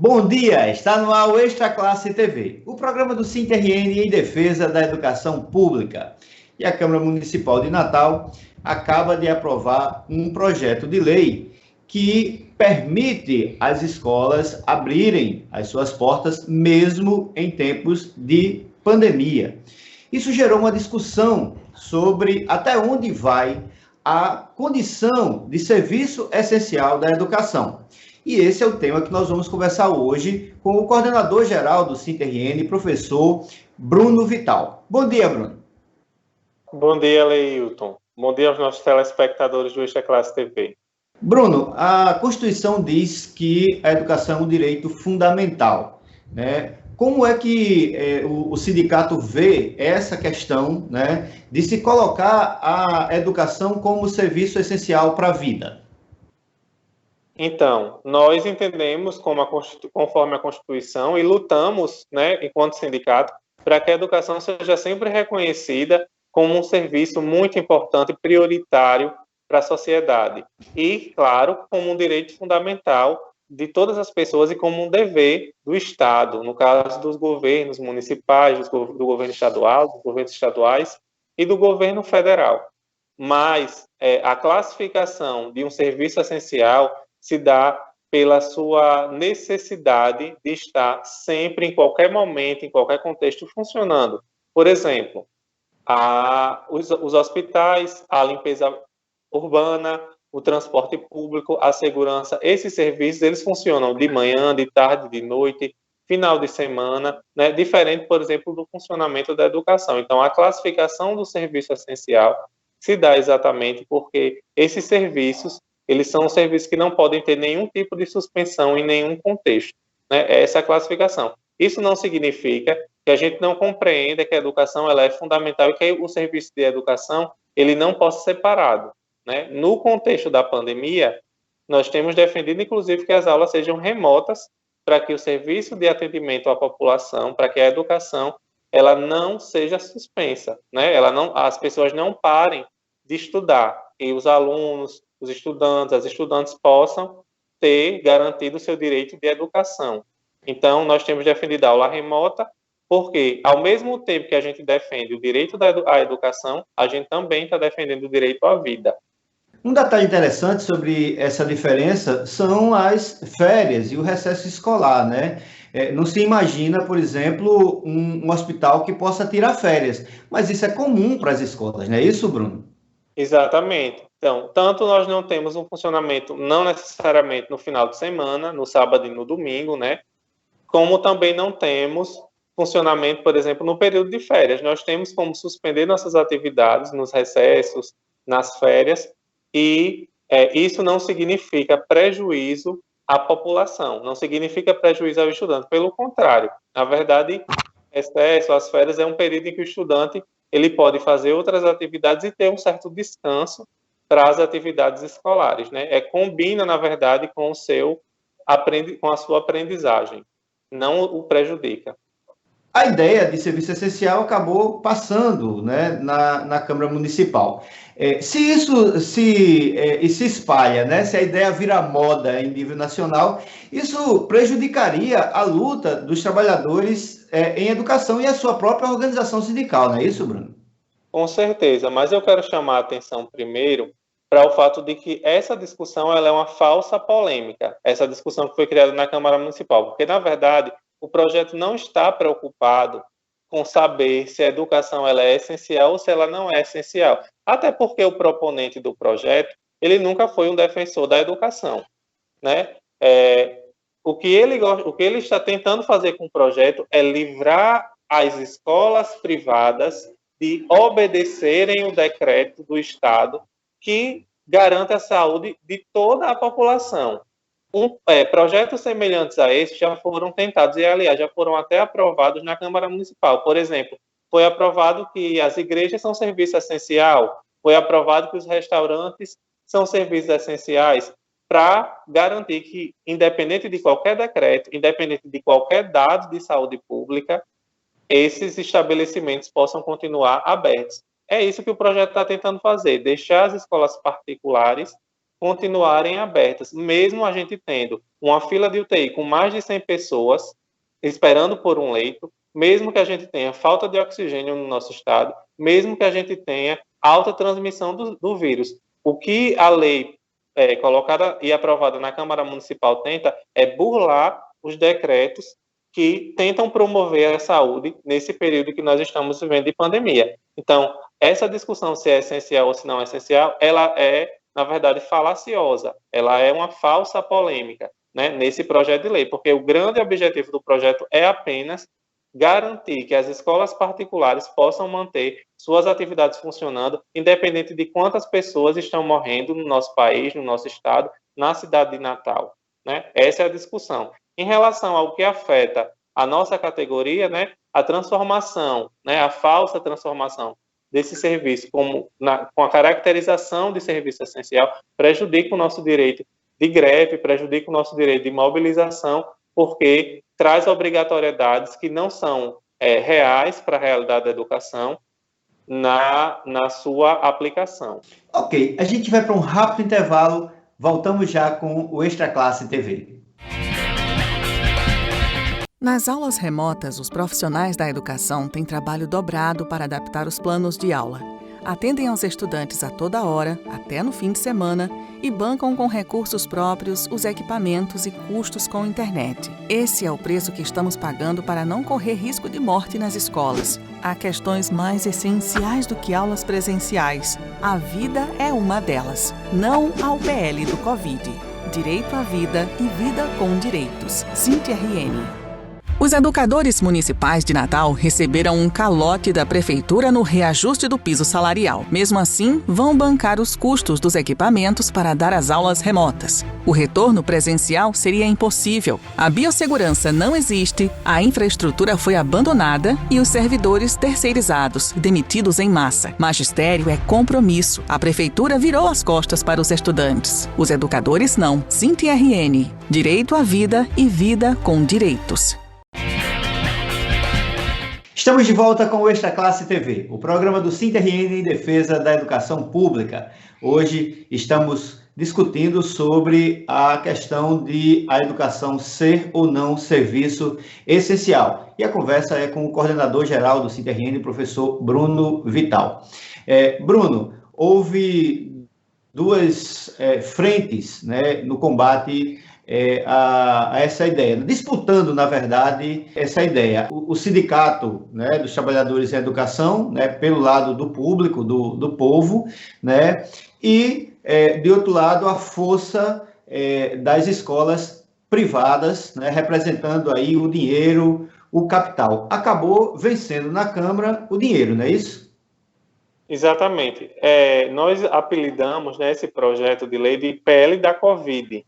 Bom dia, está no ar o Extra Classe TV, o programa do SINTRN em defesa da educação pública. E a Câmara Municipal de Natal acaba de aprovar um projeto de lei que permite às escolas abrirem as suas portas mesmo em tempos de pandemia. Isso gerou uma discussão sobre até onde vai a condição de serviço essencial da educação. E esse é o tema que nós vamos conversar hoje com o coordenador-geral do SINTRN, professor Bruno Vital. Bom dia, Bruno. Bom dia, Leilton. Bom dia aos nossos telespectadores do Extra Classe TV. Bruno, a Constituição diz que a educação é um direito fundamental, né? Como é que o sindicato vê essa questão, né, de se colocar a educação como serviço essencial para a vida? Então, nós entendemos conforme a Constituição e lutamos, né, enquanto sindicato, para que a educação seja sempre reconhecida como um serviço muito importante e prioritário para a sociedade. E, claro, como um direito fundamental de todas as pessoas e como um dever do Estado, no caso dos governos municipais, do governo estadual, dos governos estaduais e do governo federal. Mas a classificação de um serviço essencial se dá pela sua necessidade de estar sempre, em qualquer momento, em qualquer contexto, funcionando. Por exemplo, os hospitais, a limpeza urbana, o transporte público, a segurança, esses serviços, eles funcionam de manhã, de tarde, de noite, final de semana, né? Diferente, por exemplo, do funcionamento da educação. Então, a classificação do serviço essencial se dá exatamente porque esses serviços, eles são serviços que não podem ter nenhum tipo de suspensão em nenhum contexto, né? Essa é a classificação. Isso não significa que a gente não compreenda que a educação ela é fundamental e que o serviço de educação ele não possa ser separado, né? No contexto da pandemia, nós temos defendido, inclusive, que as aulas sejam remotas para que o serviço de atendimento à população, para que a educação ela não seja suspensa, né? As pessoas não parem de estudar, e os alunos, os estudantes, as estudantes possam ter garantido o seu direito de educação. Então, nós temos defendido a aula remota, porque, ao mesmo tempo que a gente defende o direito à educação, a gente também está defendendo o direito à vida. Um detalhe interessante sobre essa diferença são as férias e o recesso escolar, né? Não se imagina, por exemplo, um hospital que possa tirar férias, mas isso é comum para as escolas, não é isso, Bruno? Exatamente. Então, tanto nós não temos um funcionamento, não necessariamente no final de semana, no sábado e no domingo, né? Como também não temos funcionamento, por exemplo, no período de férias. Nós temos como suspender nossas atividades nos recessos, nas férias, e isso não significa prejuízo à população, não significa prejuízo ao estudante. Pelo contrário, na verdade, recesso, as férias é um período em que o estudante ele pode fazer outras atividades e ter um certo descanso para as atividades escolares, né? Combina, na verdade, com a sua aprendizagem, não o prejudica. A ideia de serviço essencial acabou passando, né, na Câmara Municipal. Se isso se espalha, né, se a ideia vira moda em nível nacional, isso prejudicaria a luta dos trabalhadores em educação e a sua própria organização sindical, não é isso, Bruno? Com certeza, mas eu quero chamar a atenção primeiro para o fato de que essa discussão ela é uma falsa polêmica, essa discussão que foi criada na Câmara Municipal, porque, na verdade, o projeto não está preocupado com saber se a educação ela é essencial ou se ela não é essencial. Até porque o proponente do projeto, ele nunca foi um defensor da educação, né? O que ele está tentando fazer com o projeto é livrar as escolas privadas de obedecerem o decreto do Estado que garante a saúde de toda a população. Projetos semelhantes a esse já foram tentados e, aliás, já foram até aprovados na Câmara Municipal. Por exemplo, foi aprovado que as igrejas são serviço essencial, foi aprovado que os restaurantes são serviços essenciais, para garantir que, independente de qualquer decreto, independente de qualquer dado de saúde pública, esses estabelecimentos possam continuar abertos. É isso que o projeto está tentando fazer, deixar as escolas particulares continuarem abertas, mesmo a gente tendo uma fila de UTI com mais de 100 pessoas esperando por um leito, mesmo que a gente tenha falta de oxigênio no nosso estado, mesmo que a gente tenha alta transmissão do vírus. O que a lei colocada e aprovada na Câmara Municipal tenta é burlar os decretos que tentam promover a saúde nesse período que nós estamos vivendo de pandemia. Então, essa discussão se é essencial ou se não é essencial, ela é, na verdade, falaciosa. Ela é uma falsa polêmica, né, nesse projeto de lei, porque o grande objetivo do projeto é apenas garantir que as escolas particulares possam manter suas atividades funcionando, independente de quantas pessoas estão morrendo no nosso país, no nosso estado, na cidade de Natal, né? Essa é a discussão. Em relação ao que afeta a nossa categoria, né, a transformação, né, a falsa transformação desse serviço com a caracterização de serviço essencial, prejudica o nosso direito de greve, prejudica o nosso direito de mobilização, porque traz obrigatoriedades que não são reais para a realidade da educação na sua aplicação. Ok, a gente vai para um rápido intervalo, voltamos já com o Extra Classe TV. Nas aulas remotas, os profissionais da educação têm trabalho dobrado para adaptar os planos de aula. Atendem aos estudantes a toda hora, até no fim de semana, e bancam com recursos próprios os equipamentos e custos com internet. Esse é o preço que estamos pagando para não correr risco de morte nas escolas. Há questões mais essenciais do que aulas presenciais. A vida é uma delas. Não ao PL do Covid. Direito à vida e vida com direitos. SINT-RN. Os educadores municipais de Natal receberam um calote da Prefeitura no reajuste do piso salarial. Mesmo assim, vão bancar os custos dos equipamentos para dar as aulas remotas. O retorno presencial seria impossível. A biossegurança não existe, a infraestrutura foi abandonada e os servidores terceirizados, demitidos em massa. Magistério é compromisso. A Prefeitura virou as costas para os estudantes. Os educadores não. SINT-RN. Direito à vida e vida com direitos. Estamos de volta com o Extra Classe TV, o programa do SINT-RN em defesa da educação pública. Hoje estamos discutindo sobre a questão de a educação ser ou não serviço essencial. E a conversa é com o coordenador-geral do SINT-RN, professor Bruno Vital. Bruno, houve duas frentes, né, no combate a essa ideia, disputando, na verdade, essa ideia. O sindicato, né, dos trabalhadores em educação, né, pelo lado do público, do povo, né, e, de outro lado, a força das escolas privadas, né, representando aí o dinheiro, o capital. Acabou vencendo na Câmara o dinheiro, não é isso? Exatamente. Nós apelidamos, né, esse projeto de lei de PL da Covid,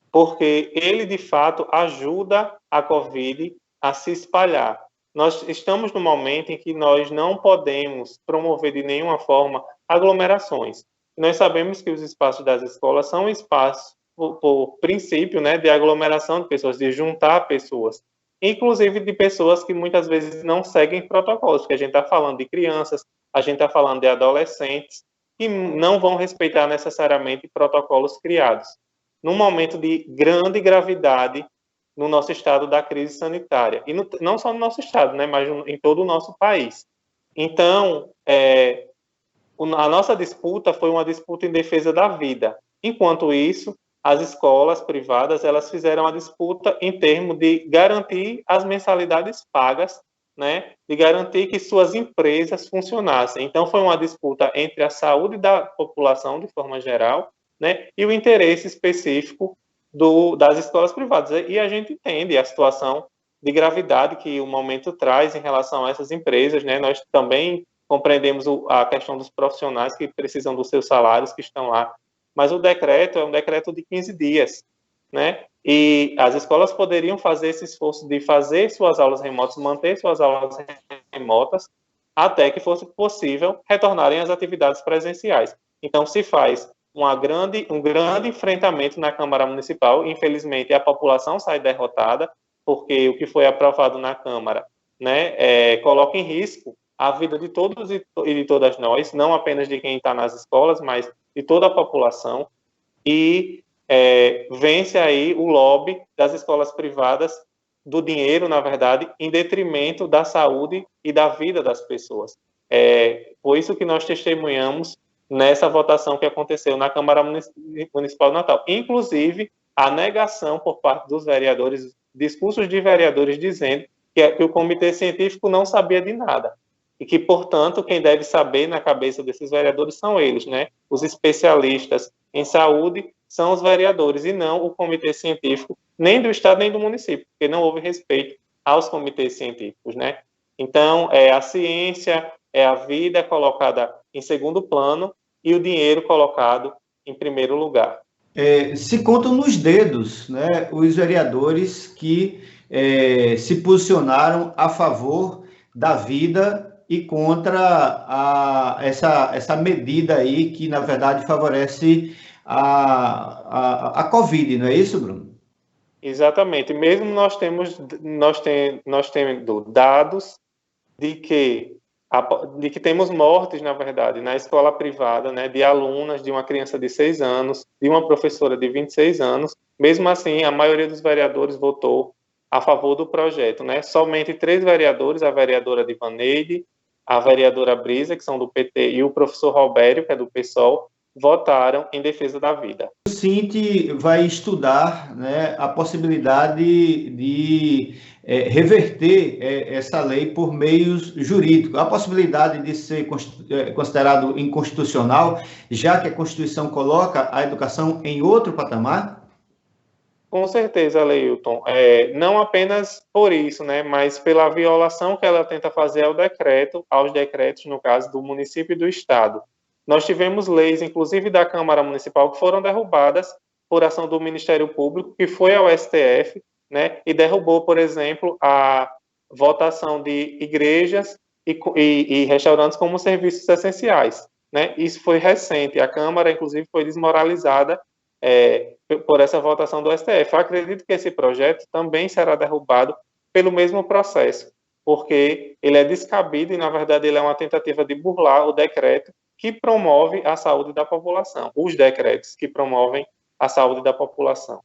porque ele, de fato, ajuda a Covid a se espalhar. Nós estamos num momento em que nós não podemos promover de nenhuma forma aglomerações. Nós sabemos que os espaços das escolas são espaços, por princípio, né, de aglomeração de pessoas, de juntar pessoas, inclusive de pessoas que muitas vezes não seguem protocolos, porque a gente está falando de crianças, a gente está falando de adolescentes, que não vão respeitar necessariamente protocolos criados num momento de grande gravidade no nosso estado da crise sanitária. E não só no nosso estado, né, mas em todo o nosso país. Então, a nossa disputa foi uma disputa em defesa da vida. Enquanto isso, as escolas privadas, elas fizeram a disputa em termos de garantir as mensalidades pagas, né, de garantir que suas empresas funcionassem. Então, foi uma disputa entre a saúde da população, de forma geral, né, e o interesse específico das escolas privadas. E a gente entende a situação de gravidade que o momento traz em relação a essas empresas, né? Nós também compreendemos a questão dos profissionais que precisam dos seus salários, que estão lá, mas o decreto é um decreto de 15 dias, né? E as escolas poderiam fazer esse esforço de fazer suas aulas remotas, manter suas aulas remotas, até que fosse possível retornarem às atividades presenciais. Então, se faz um grande enfrentamento na Câmara Municipal. Infelizmente, a população sai derrotada, porque o que foi aprovado na Câmara, né, coloca em risco a vida de todos e de todas nós, não apenas de quem está nas escolas, mas de toda a população. e vence aí o lobby das escolas privadas, do dinheiro, na verdade, em detrimento da saúde e da vida das pessoas. Foi isso que nós testemunhamos nessa votação que aconteceu na Câmara Municipal de Natal. Inclusive, a negação por parte dos vereadores, discursos de vereadores dizendo que o comitê científico não sabia de nada. E que, portanto, quem deve saber na cabeça desses vereadores são eles, né? Os especialistas em saúde são os vereadores e não o comitê científico, nem do Estado nem do município, porque não houve respeito aos comitês científicos, né? Então, a ciência, a vida colocada em segundo plano e o dinheiro colocado em primeiro lugar. Se contam nos dedos, né, os vereadores que se posicionaram a favor da vida e contra essa medida aí que, na verdade, favorece a Covid, não é isso, Bruno? Exatamente. Mesmo nós tendo dados de que temos mortes, na verdade, na escola privada, né, de alunas, de uma criança de 6 anos, de uma professora de 26 anos. Mesmo assim, a maioria dos vereadores votou a favor do projeto, né? Somente 3 vereadores, a vereadora Divaneide, a vereadora Brisa, que são do PT, e o professor Robério, que é do PSOL, votaram em defesa da vida. O Cinti vai estudar, né, a possibilidade de reverter essa lei por meios jurídicos, a possibilidade de ser considerado inconstitucional, já que a Constituição coloca a educação em outro patamar? Com certeza, Leilton. Não apenas por isso, né, mas pela violação que ela tenta fazer aos decretos, no caso do município e do Estado. Nós tivemos leis, inclusive da Câmara Municipal, que foram derrubadas por ação do Ministério Público, que foi ao STF, né, e derrubou, por exemplo, a votação de igrejas e restaurantes como serviços essenciais, né? Isso foi recente. A Câmara, inclusive, foi desmoralizada por essa votação do STF. Eu acredito que esse projeto também será derrubado pelo mesmo processo, porque ele é descabido e, na verdade, ele é uma tentativa de burlar o decreto que promove a saúde da população, os decretos que promovem a saúde da população.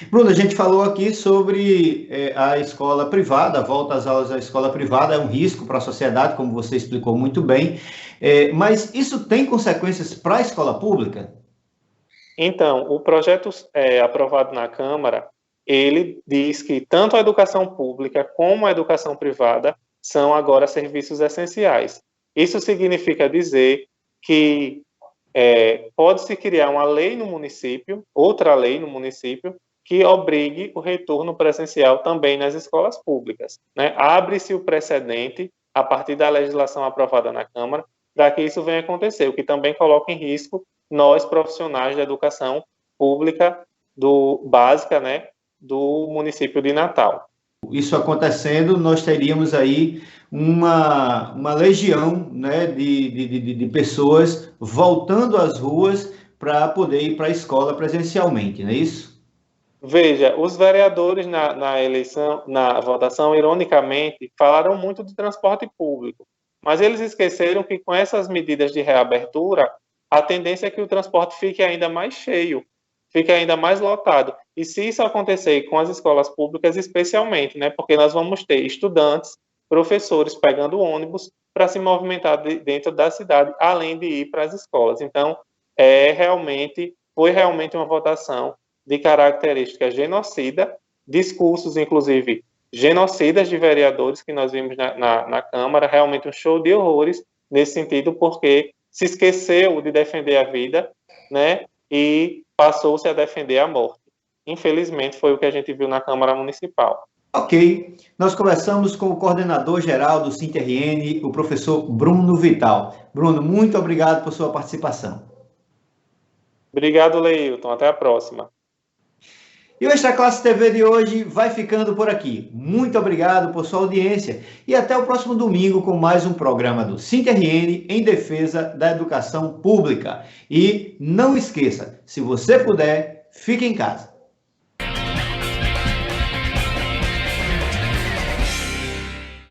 Bruno, a gente falou aqui sobre a escola privada, a volta às aulas da escola privada é um risco para a sociedade, como você explicou muito bem, mas isso tem consequências para a escola pública? Então, o projeto aprovado na Câmara, ele diz que tanto a educação pública como a educação privada são agora serviços essenciais. Isso significa dizer que pode-se criar uma lei no município, outra lei no município, que obrigue o retorno presencial também nas escolas públicas, né? Abre-se o precedente, a partir da legislação aprovada na Câmara, para que isso venha acontecer, o que também coloca em risco nós, profissionais da educação pública básica, né, do município de Natal. Isso acontecendo, nós teríamos aí uma legião, né, de pessoas voltando às ruas para poder ir para a escola presencialmente, não é isso? Veja, os vereadores na votação, ironicamente, falaram muito de transporte público, mas eles esqueceram que com essas medidas de reabertura, a tendência é que o transporte fique ainda mais cheio, fique ainda mais lotado. E se isso acontecer com as escolas públicas, especialmente, né, porque nós vamos ter estudantes, professores pegando ônibus para se movimentar dentro da cidade, além de ir para as escolas. Então, foi realmente uma votação de característica genocida, discursos, inclusive, genocidas de vereadores que nós vimos na Câmara, realmente um show de horrores nesse sentido, porque se esqueceu de defender a vida, né, e passou-se a defender a morte. Infelizmente, foi o que a gente viu na Câmara Municipal. Ok, nós conversamos com o coordenador-geral do SINT-RN, o professor Bruno Vital. Bruno, muito obrigado por sua participação. Obrigado, Leilton. Até a próxima. E o Extra Classe TV de hoje vai ficando por aqui. Muito obrigado por sua audiência e até o próximo domingo com mais um programa do SINT-RN em defesa da educação pública. E não esqueça, se você puder, fique em casa.